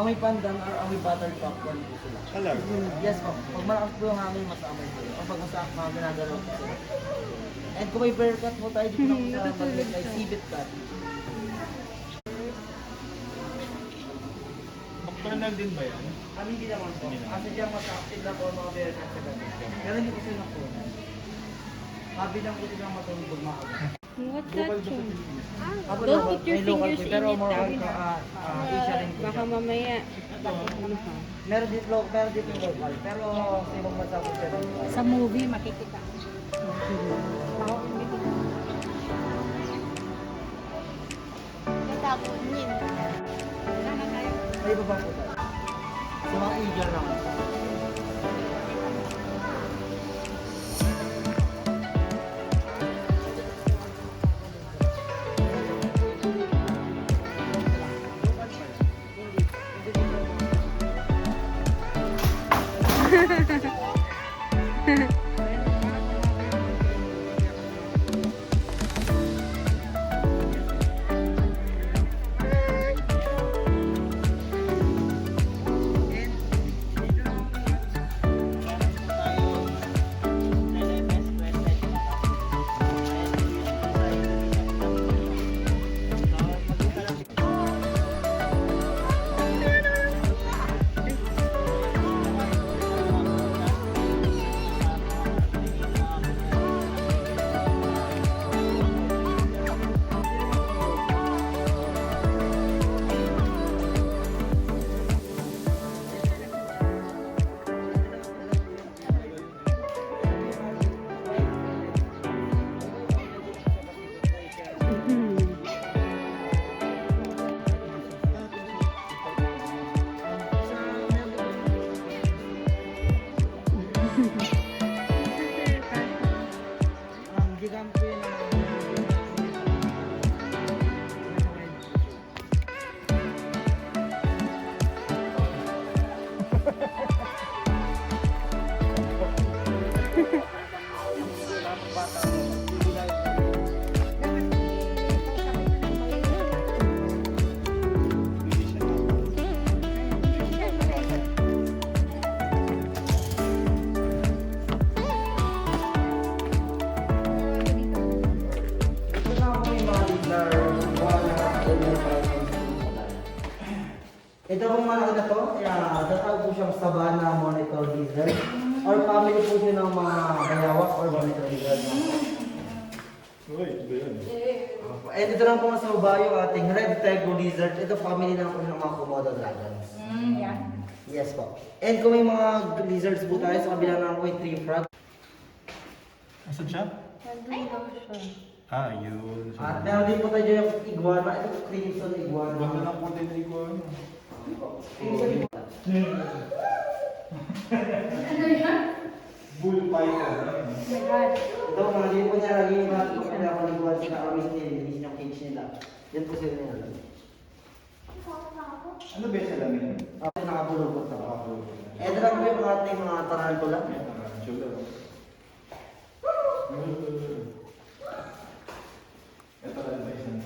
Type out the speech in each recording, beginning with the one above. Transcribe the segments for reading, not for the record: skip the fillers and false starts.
amoy pandan or amoy buttered popcorn po sila. Color? Yes po. Pag malakas po yung hangin, mas amoy po. Kapag mas mga ginagalaw po sila. And kung may bear cut po tayo, dito na po sa maliit ay civet cut. Nocturnal din ba yan? Kami hindi naman po. Kasi diyan mas active na po ang mga bear cut sa gabi. Pero hindi po sila po. Sabi lang po silang matulog maaga. What's that tune? Don't put your fingers in it. Pero more on Asia rin po Baka siya. mamaya. Ano ka? Meron dito local. Pero sa ibang bansa po siya rin. Sa movie, makikita. Natapunin. Wala na tayo. May iba ba po tayo? Sa mga eagle naman. Ito pong malaki na to, tatawag po siyang Savannah Monitor Lizard or family po siya ng mga bayawak or monitor lizard. Uy, iba yan. And ito lang po sa baba yung ating red tego lizard. Ito family lang po ng mga Komodo dragons. Yan. Yes po. And kung may mga lizards po tayo, sa kabila naman po yung tree frog. Asan siya? Nandun daw siya. Ah, yun. At meron din po tayo yung iguana. Ito po crimson iguana. Ganda ng puti ng iguana. Crimson iguana. Ano yan? Bull python. Oh my God. Ito mga din po niya lagi yung mga pinapaliguan sa kakamis nila. Hindi yung cage nila. Yan po sila nila. Ano ba yung salamin? Ako nakabulog po ito. Ito lang po yung ating mga tarantula. Ito lang ba isang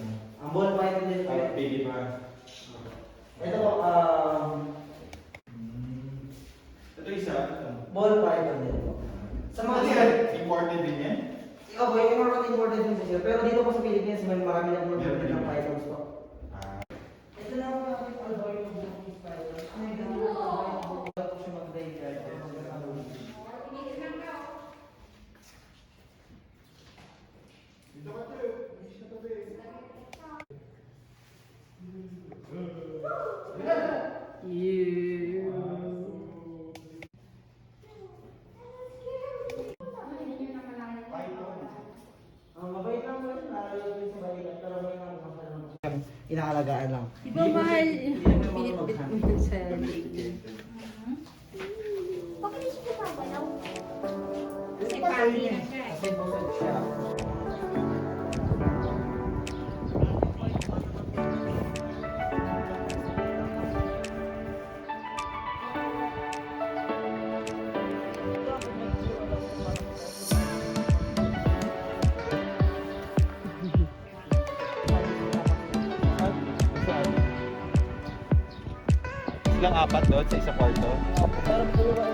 Ang ball python din po. baby pa? Ito po, Ito isa. ball python din po. Sa mga Imported din yan? ikaw po, yung mga important din po siya. Pero dito po sa Philippines, may marami na po ng pythons po. Ito na po yung albino Yoki'S python. Ano yung ganun na albino? Ito siya mag-daycare. Mabait lang po yun. Naalala ko yung sa balikat. Pero may mga inaalagaan lang. Di ba mahal yung binitbit mo yun sa Bakit hindi siya papalaw? Kasi papi na siya. Kasi busog siya. Hanggang 4 doon sa isang kwarto. Pero dalawa,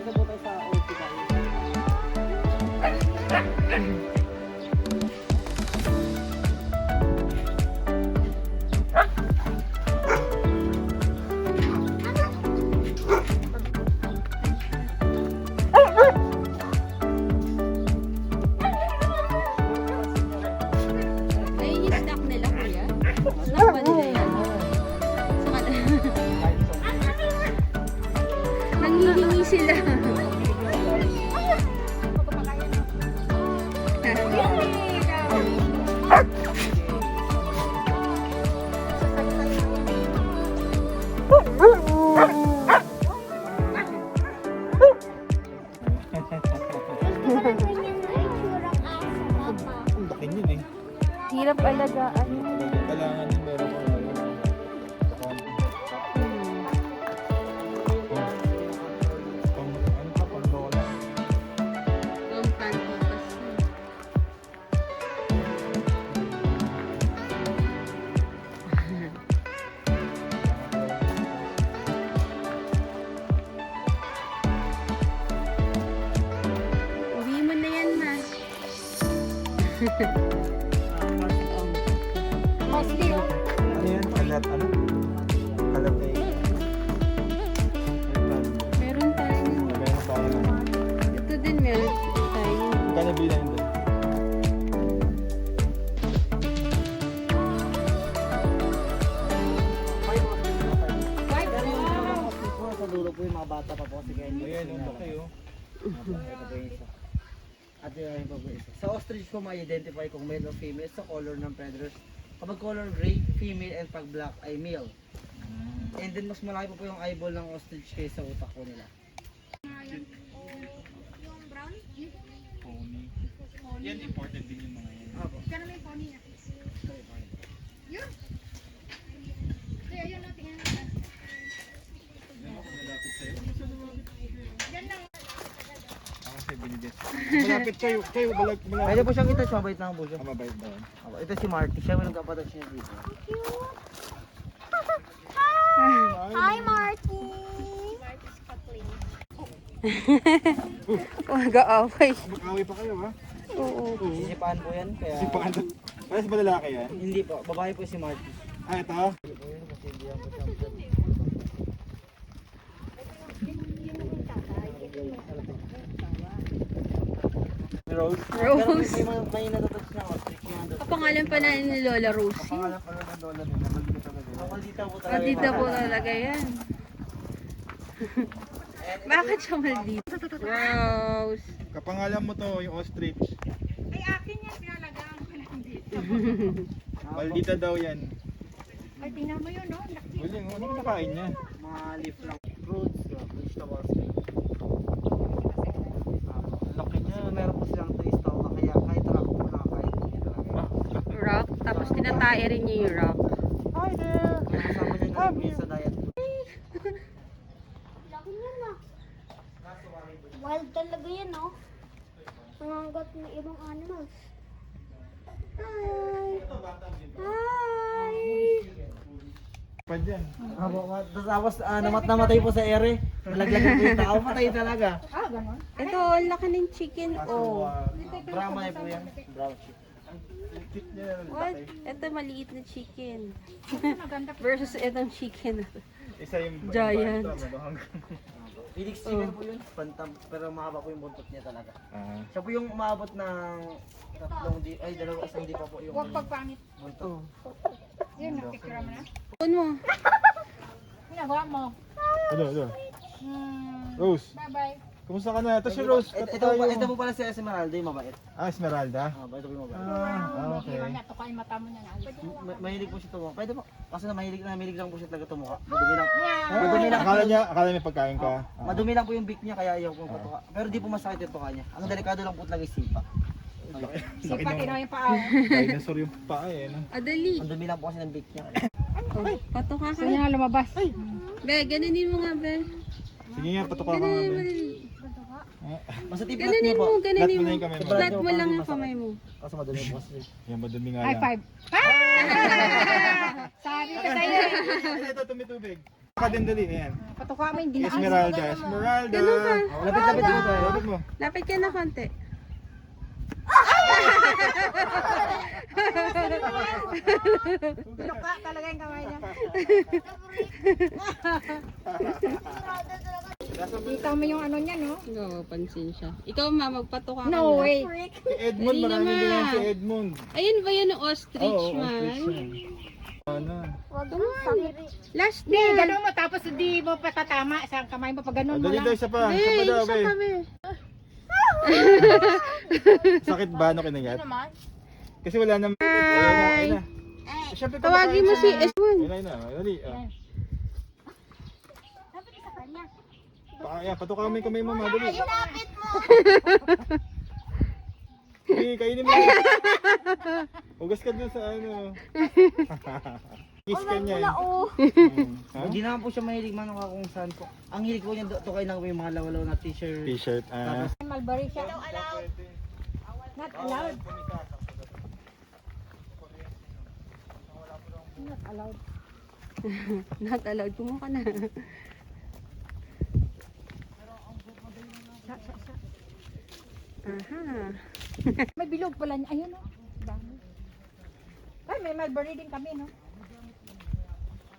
isa po tayo sa OP tayo. Ayun yung snack nila, kuya. Snack ba nila yan? Nanghihingi sila. Ang laki yun eh. Hirap alagaan. Kailangan yung meron ko. Ano ka pang lola? Ang pantipas. Uwi mo na yan, ma. Mostly, oh. Ano yan? Kalat ano? Kalat eh. Meron tayo. Meron tayo na. Ito din meron tayo. Magkano bilang doon? Pero yung mga hospice po, sa dulo po yung mga bata pa po kasi kaya hindi Ayan, po ang sila- laki oh. Ito po yung isa. At yun po yung isa. Sa ostrich po ma-identify kung male or female sa color ng feathers. Kapag color gray, female, and pag black ay male. And then mas malaki po yung eyeball ng ostrich kaysa utak po nila. Yung brown? Pony. Yan, important din yung mga yan. Apo. Kaya naman yung pony niya. Yun. Kaya yun natin yan. Yan ako malapit sa'yo. Yan lang. Ako sa'yo binigyan. Malapit kayo, malapit. Pwede po siyang itouch, mabait lang po siya. Mabait ba yan? Apo, ito si Marty, siya may nagkapatouch niya dito. Hi, Marty! Marty's Kathleen. Mag-aaway. Mag-away pa kayo ha? Oo. Sisipahan po yan, kaya... Si Paano? Parang ba lalaki yan? Hindi po, babae po si Marty. Ah, ito? Hindi po yun, kasi hindi yan po siya. Rose? Rose. Pero may natouch na ostrich niya. Kapangalan pa na ni Lola Rosie. Pangalan pa ng lola nila. Maldita talaga yan. Maldita po talaga. Maldita po talaga yan. Bakit siya maldita? Rose. Kapangalan mo to, yung ostrich. Ay, akin yan. Pinalagaan ko lang dito. Maldita daw yan. Ay, tingnan mo yun, no? Laki. Galing, ano nakain niya? Mga leaf lang. Fruits, vegetables. Laki niya. So, meron po silang taste tao kaya kahit rock po nakakain niya talaga. Rock. Tapos tinatae rin niya yung rock. Hi there! Kaya kasama niya na rin sa diet po. Laki niyan, no? Wild talaga yan, no? Nangangat ng ibang animals. Hi! Hi! Pa dyan. Tapos namatay po sa ere. Nalaglagan po yung tao, patay talaga. Ah, ganon? Ito, ang laki ng chicken. Oh. Brahma po yan. Brown chicken. Yung tip niya, What? laki. Ito, maliit na chicken. Maganda po. Versus itong chicken. Isa yung Giant. Felix chicken po yun. Pantam, pero mahaba po yung buntot niya talaga. Ah. Siya po yung umabot ng dalawang isang di pa po yung Huwag pagpangit. buntot. Yun, napicture mo na. Phone mo. Ginagawa mo. Hello. Rose, Bye-bye. kumusta ka na? Ito si Rose. Ito po pala si Esmeralda, yung mabait. Ah, Esmeralda. Ito po yung mabait. Okay. Ito kayo mata mo na. Mahilig po siya tumuka. Pwede po. Kasi mahilig lang po siya talaga tumuka. Madumi lang. Madumi lang. Akala may pagkain ka. Madumi lang po yung beak niya kaya ayaw po patuka. Pero di po masakit yung tuka niya. Ang delikado lang po talaga yung sipa. Sipa, tinaw yung paa. Dinosaur yung paa eh. No? Adali. Ang dumi lang po kasi ng beak niya. Oh, patuka ka. Gusto niya lumabas. Be, ganunin mo nga, Be. Sige nga, patuka ka nga. Ganunin mo. Ben. Basta tiplat Ganunin niya po. mo, ganunin Flat mo mo. na yung kamay mo. Flat mo lang yung kamay mo. Kasi madumi po kasi. Yan, madumi nga High lang. five. Sorry ka sa'yo. Ito, tumitubig. Kadendali, ayan. Patuka mo yung dinaan. Esmeralda, Esmeralda. Ganun ka. Lapit-lapit mo tayo. Lapit mo. Lapit ka na konti. Luka talaga yung kamay niya. Kita mo yung ano niya, no? Oo, pansin siya. Ikaw ma, magpatuka ka No na. way. Si Edmond, Dali marami naman. din yan si Edmond. Ayun ba yan ang ostrich, Oo, man? ostrich yan. Ano? Wag kang sakiri. Last Hindi, na. gano'n mo tapos hindi mo patatama sa kamay mo. Pag gano'n mo Dali lang. daw, isa pa. Isa Eh, pa daw, isa be. kami. Sakit ba ano kinagat? Kasi wala naman. Ayun na. Siyempre, Tawagin mo si Esmon. Ayun na, dali. Dapat sa kanya. Ayan, patuka mo yung kamay mo, madali. Ilapit mo. Sige, kainin mo. Ugas ka dun sa ano. Kiss ka niya. Oo. Ha? Hindi naman po siya mahilig manuka kung saan po. Ang hilig ko niya to kayo lang yung mga lawalaw na t-shirt. T-shirt. Mulberry siya. Not allowed. Not allowed. Not allowed. Kumuha ka na. Aha. May bilog pala niya. Ayun, no? Dami. Ay, may mulberry din kami, no?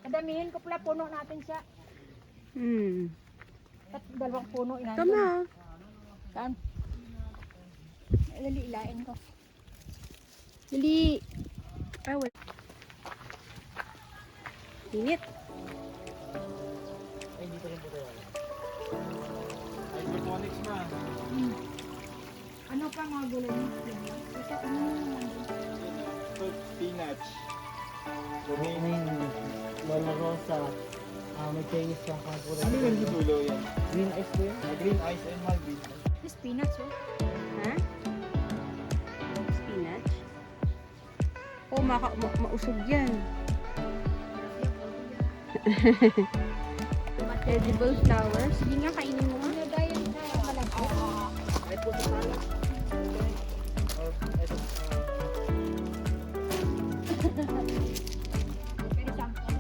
Kadamihin ko pala puno natin siya. At dalawang puno inandun. Tama. Saan? Dali, ilain ko. Dali. Ah, wala. Init. Ay, dito rin po tayo. Hydroponics na. Ano pa mga gulay mo? Ito, ano naman? Spinach. Green, Lola Rosa, may Chinese lang kang puro. Ano yung dulo yan? Green ice po yun? Green ice and Malvin. Spinach, oh. Ha? Spinach? Oh, mausog yan. Edible flowers. Sige nga, kainin mo nga. Nilagayan sa malagay. Ay po sa sala. Or, ito, Very sample.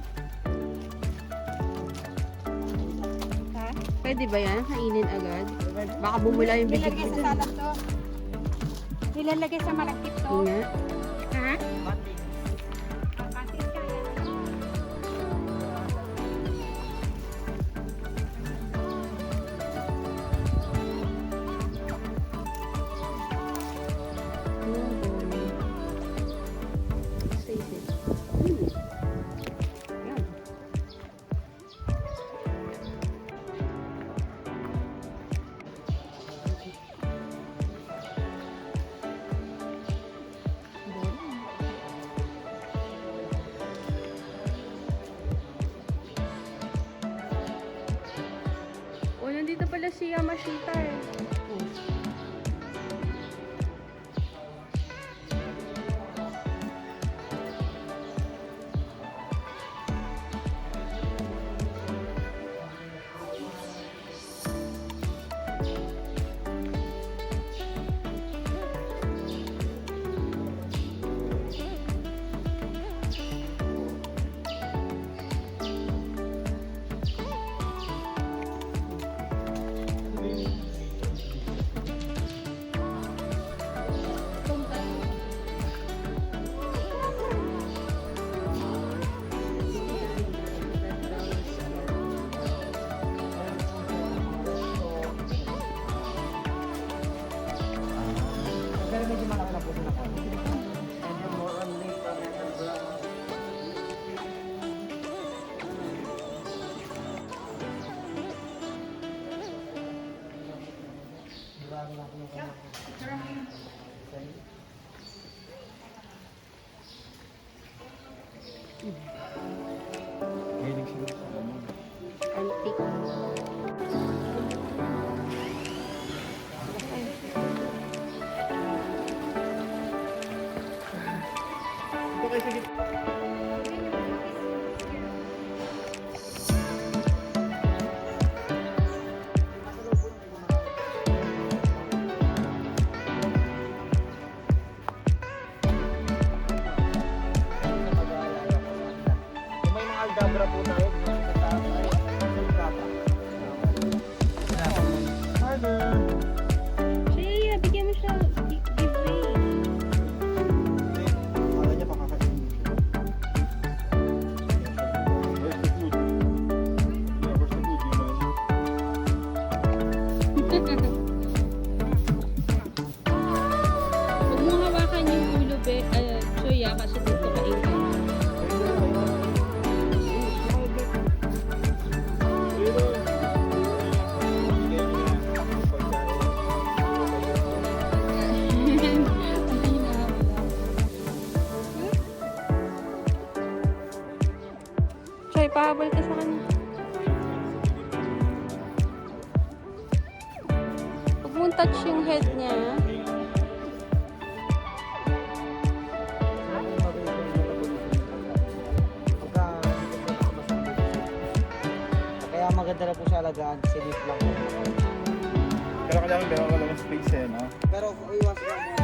Ha? Pwede ba yan? Kainin agad? Baka bumula yung bibig Nilalagay mo sa dun. salad to. Nilalagay sa malagkit to. Nga. Ha? Bating. Katis ka yan. Taste it. Yan. Oh, nandito pala si Yamashita eh. Pero medyo malaki na po sila ko. And yung more on later, metal brown. Marami na po yung Mahilig sila sa ano. Antique. Ito kayo sa gitna. Kung may mga aldabra po tayo, dito sa taas ay Magpahabol ka sa kanya. Huwag mong touch yung head niya. Kaya maganda na po siya alagaan kasi lift lang. Pero kailangan meron ka lang space eh, no? Pero iwas lang po